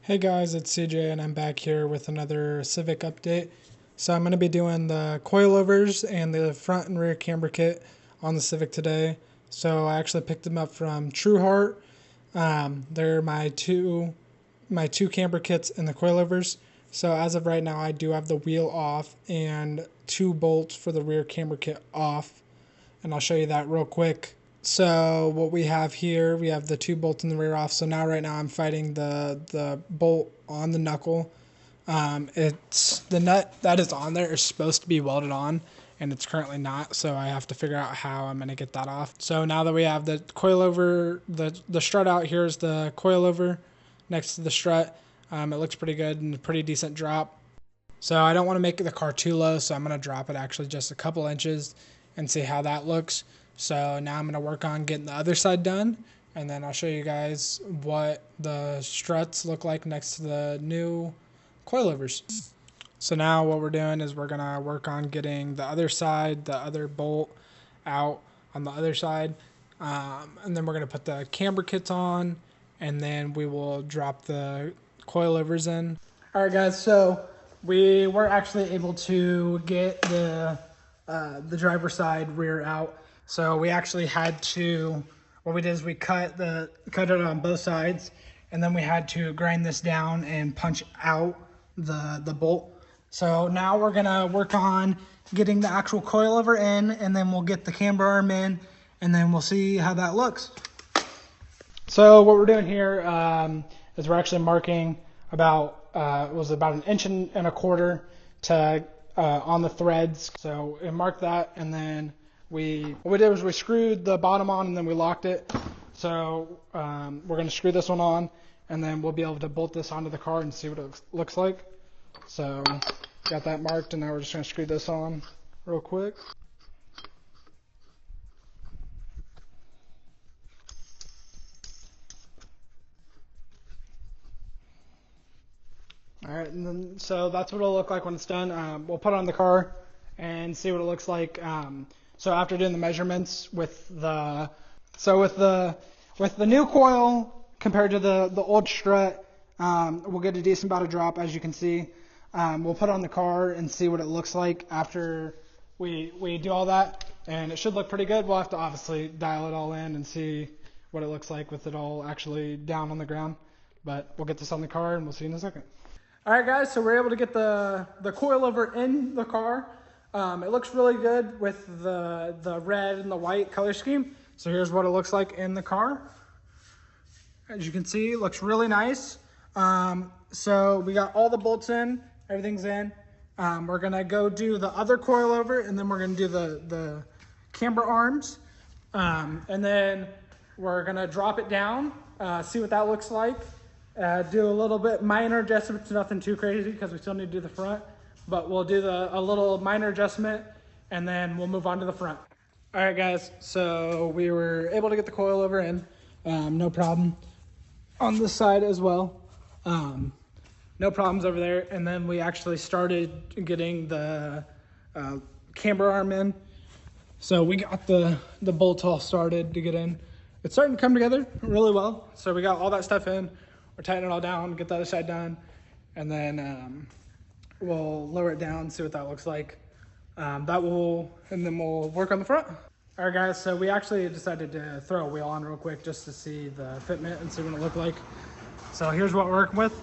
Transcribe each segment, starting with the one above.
Hey guys, it's CJ and I'm back here with another Civic update. So I'm going to be doing the coilovers and the front and rear camber kit on the Civic today. So I actually picked them up from Trueheart. They're my two camber kits and the coilovers. So as of right now, I do have the wheel off and 2 bolts for the rear camber kit off. And I'll show you that real quick. So what we have here, we have the 2 bolts in the rear off. So now right now I'm fighting the bolt on the knuckle. It's the nut that is on there is supposed to be welded on, and it's currently not. So I have to figure out how I'm gonna get that off. So now that we have the coilover, the strut out, here's the coilover next to the strut. It looks pretty good and a pretty decent drop. So I don't want to make the car too low, so I'm gonna drop it actually just a couple inches and see how that looks. So now I'm going to work on getting the other side done, and then I'll show you guys what the struts look like next to the new coilovers. So now what we're doing is we're going to work on getting the other side, the other bolt out on the other side, and then we're going to put the camber kits on, and then we will drop the coilovers in. All right guys, so we were actually able to get the driver's side rear out. So we actually had to, what we did is we cut it on both sides, and then we had to grind this down and punch out the bolt. So now we're gonna work on getting the actual coilover in, and then we'll get the camber arm in, and then we'll see how that looks. So what we're doing here is we're actually marking about, it was about 1.25 inches to on the threads. So we marked that, and then what we did was we screwed the bottom on, and then we locked it. So we're going to screw this one on, and then we'll be able to bolt this onto the car and see what it looks like. So got that marked, and now we're just going to screw this on real quick. All right, and then so that's what it'll look like when it's done. We'll put it on the car and see what it looks like. So after doing the measurements with the new coil compared to the old strut, we'll get a decent amount of drop, as you can see. We'll put it on the car and see what it looks like after we do all that, and it should look pretty good. We'll have to obviously dial it all in and see what it looks like with it all actually down on the ground. But we'll get this on the car, and we'll see you in a second. All right, guys, so we're able to get the coilover in the car. It looks really good with the red and the white color scheme. So here's what it looks like in the car. As you can see, it looks really nice. So we got all the bolts in, everything's in. We're gonna go do the other coilover, and then we're gonna do the camber arms. And then we're gonna drop it down, see what that looks like. Do a little bit minor adjustments, nothing too crazy because we still need to do the front. But we'll do a little minor adjustment, and then we'll move on to the front. All right, guys, so we were able to get the coilover in, no problem. On this side as well, no problems over there. And then we actually started getting the camber arm in. So we got the bolts all started to get in. It's starting to come together really well. So we got all that stuff in. We're tightening it all down, get the other side done, and then we'll lower it down, see what that looks like. And then we'll work on the front. All right, guys, so we actually decided to throw a wheel on real quick just to see the fitment and see what it looked like. So here's what we're working with.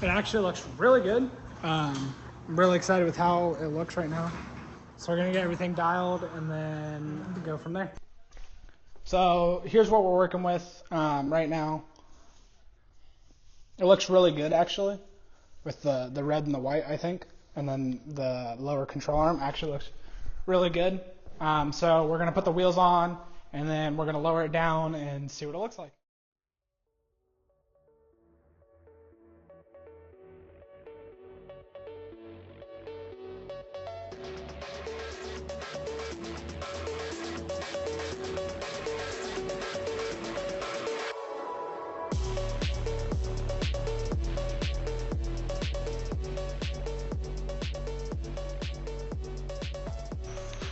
It actually looks really good. I'm really excited with how it looks right now. So we're gonna get everything dialed and then go from there. So here's what we're working with right now. It looks really good, actually, with the red and the white, I think. And then the lower control arm actually looks really good. So we're going to put the wheels on, and then we're going to lower it down and see what it looks like.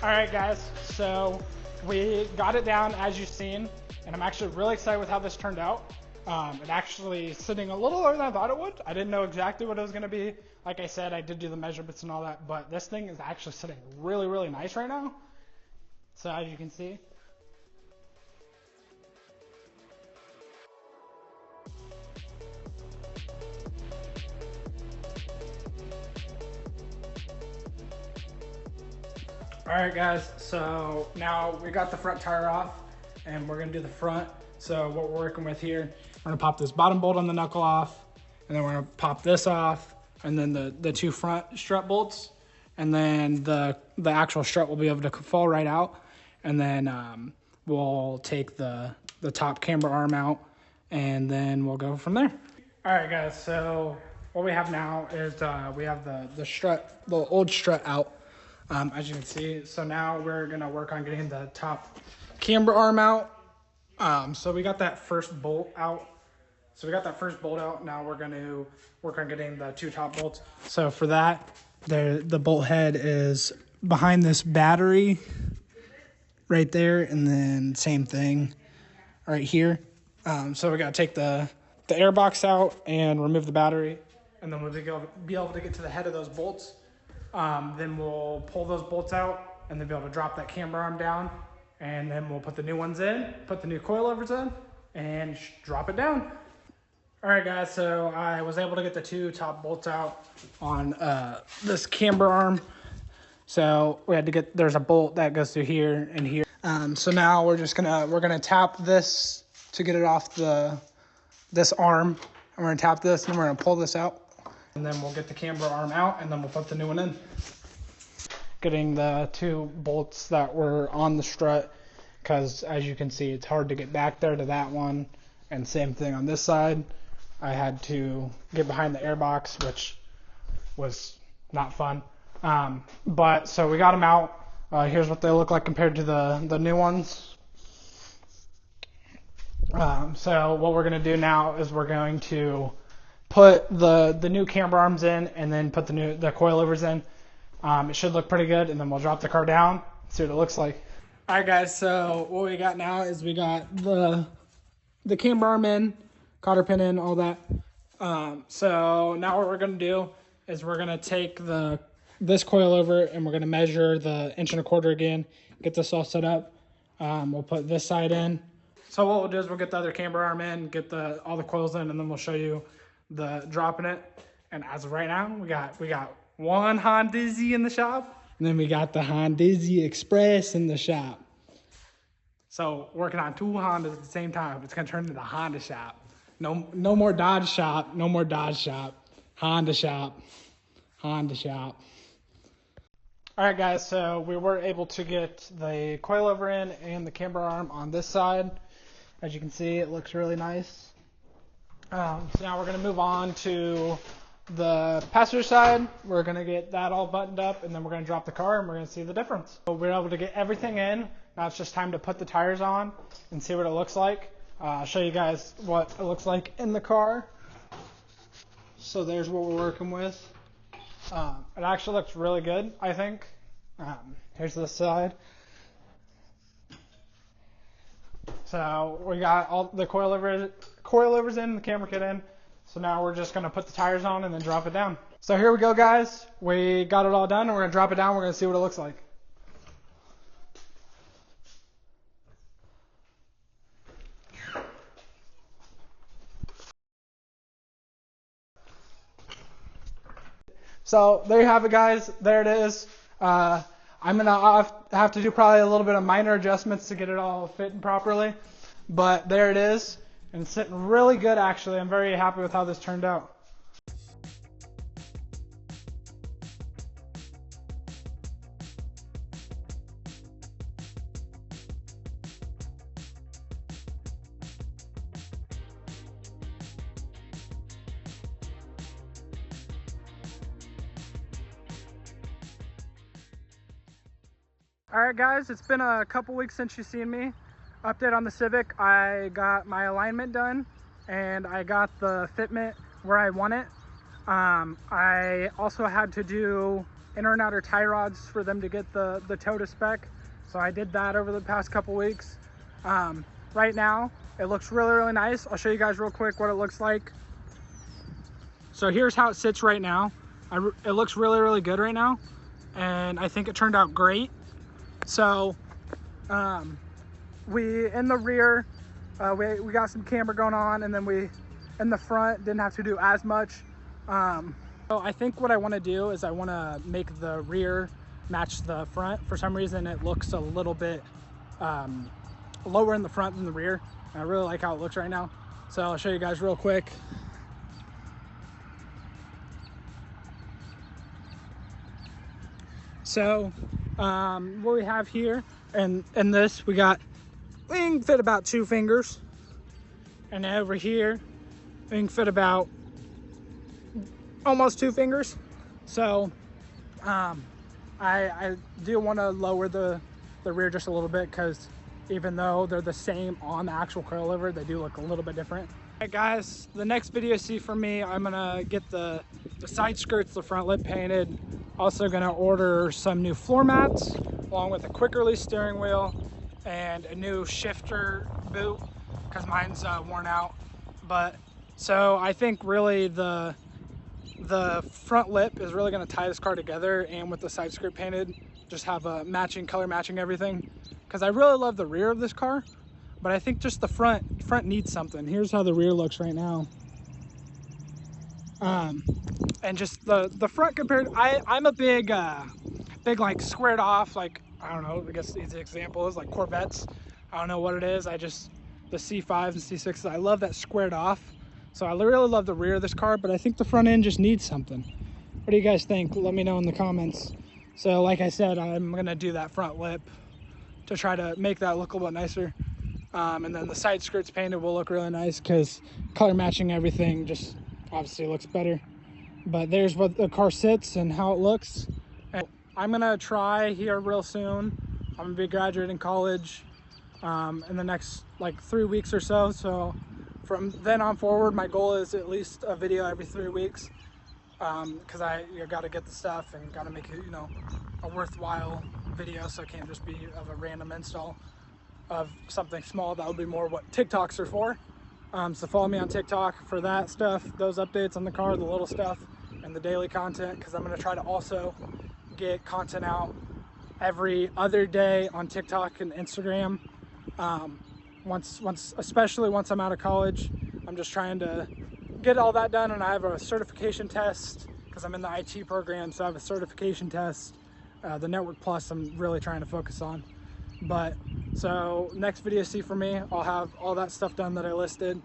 All right, guys, so we got it down as you've seen, and I'm actually really excited with how this turned out. It actually sitting a little lower than I thought it would. I didn't know exactly what it was going to be. Like I said, I did do the measurements and all that, but this thing is actually sitting really, really nice right now. So as you can see. Alright guys, so now we got the front tire off and we're gonna do the front. So what we're working with here, we're gonna pop this bottom bolt on the knuckle off, and then we're gonna pop this off, and then the two front strut bolts, and then the actual strut will be able to fall right out, and then we'll take the top camber arm out, and then we'll go from there. Alright guys, so what we have now is we have the strut, the old strut out. As you can see, so now we're gonna work on getting the top camber arm out. So we got that first bolt out. Now we're gonna work on getting the two top bolts. So for that, the bolt head is behind this battery right there, and then same thing right here. So we gotta take the air box out and remove the battery, and then we'll be able to get to the head of those bolts. Then we'll pull those bolts out and then be able to drop that camber arm down, and then we'll put the new ones in, put the new coilovers in, and drop it down. All right guys, so I was able to get the two top bolts out on this camber arm. So we had to get, there's a bolt that goes through here and here. So now we're gonna tap this to get it off this arm. And we're gonna tap this and we're gonna pull this out. And then we'll get the camber arm out, and then we'll put the new one in. Getting the two bolts that were on the strut, because as you can see, it's hard to get back there to that one. And same thing on this side. I had to get behind the airbox, which was not fun. But so we got them out. Here's what they look like compared to the new ones. So what we're going to do now is we're going to put the new camber arms in, and then put the coilovers in. It should look pretty good, and then we'll drop the car down, see what it looks like. All right guys, so what we got now is we got the camber arm in, cotter pin in, all that. So now what we're gonna do is we're gonna take this coilover, and we're gonna measure the 1.25 inch again, get this all set up. We'll put this side in. So what we'll do is we'll get the other camber arm in, get all the coils in, and then we'll show you the dropping it. And as of right now, we got one Honda-Z in the shop, and then we got the Honda-Z Express in the shop. So working on two Hondas at the same time, it's gonna turn into the Honda shop. No more Dodge shop, no more Dodge shop. Honda shop, Honda shop. All right guys, so we were able to get the coilover in and the camber arm on this side. As you can see, it looks really nice. So now we're going to move on to the passenger side. We're going to get that all buttoned up, and then we're going to drop the car, and we're going to see the difference. So we're able to get everything in. Now it's just time to put the tires on and see what it looks like. I'll show you guys what it looks like in the car. So there's what we're working with. It actually looks really good, I think. Here's this side. So we got all the coilovers in, the camber kit in. So now we're just going to put the tires on and then drop it down. So here we go guys. We got it all done, and we're going to drop it down. We're going to see what it looks like. So there you have it guys. There it is. I'm going to have to do probably a little bit of minor adjustments to get it all fitting properly. But there it is. And it's sitting really good actually. I'm very happy with how this turned out. Alright guys, it's been a couple weeks since you've seen me. Update on the Civic. I got my alignment done, and I got the fitment where I want it. I also had to do inner and outer tie rods for them to get the toe to spec. So I did that over the past couple weeks. Right now, It looks really, really nice. I'll show you guys real quick what it looks like. So here's how it sits right now. It looks really, really good right now. And I think it turned out great. So we, in the rear, we got some camber going on, and then we, in the front, didn't have to do as much. So I think what I want to do is I want to make the rear match the front. For some reason, it looks a little bit lower in the front than the rear. I really like how it looks right now. So I'll show you guys real quick. So what we have here, and in this, we can fit about 2 fingers. And over here, we can fit about almost 2 fingers. So I do want to lower the rear just a little bit, because even though they're the same on the actual coilover, they do look a little bit different. All right, guys, the next video you see from me, I'm gonna get the side skirts, the front lip painted. Also gonna order some new floor mats, along with a quick release steering wheel and a new shifter boot, because mine's worn out. But so I think really the front lip is really going to tie this car together, and with the side skirt painted, just have a matching color, matching everything, because I really love the rear of this car, but I think just the front needs something. Here's how the rear looks right now, and just the front compared, I'm a big like squared off, like, I don't know, I guess the easy example is like Corvettes. I don't know what it is, the C5s and C6s, I love that squared off. So I really love the rear of this car, but I think the front end just needs something. What do you guys think? Let me know in the comments. So like I said, I'm gonna do that front lip to try to make that look a little bit nicer. And then the side skirts painted will look really nice, because color matching everything just obviously looks better. But there's what the car sits and how it looks. And I'm gonna try here real soon. I'm gonna be graduating college in the next like 3 weeks or so. So from then on forward, my goal is at least a video every 3 weeks, because you got to get the stuff and got to make it, a worthwhile video, so it can't just be of a random install of something small. That would be more what TikToks are for. So follow me on TikTok for that stuff, those updates on the car, the little stuff, and the daily content, because I'm going to try to also get content out every other day on TikTok and Instagram. Especially once I'm out of college, I'm just trying to get all that done, and I have a certification test, because I'm in the IT program, so I have a certification test. The Network Plus I'm really trying to focus on. But so next video you see from me, I'll have all that stuff done that I listed.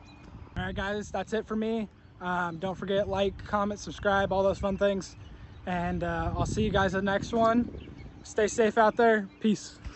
All right, guys, that's it for me. Don't forget, like, comment, subscribe, all those fun things, and I'll see you guys in the next one. Stay safe out there. Peace.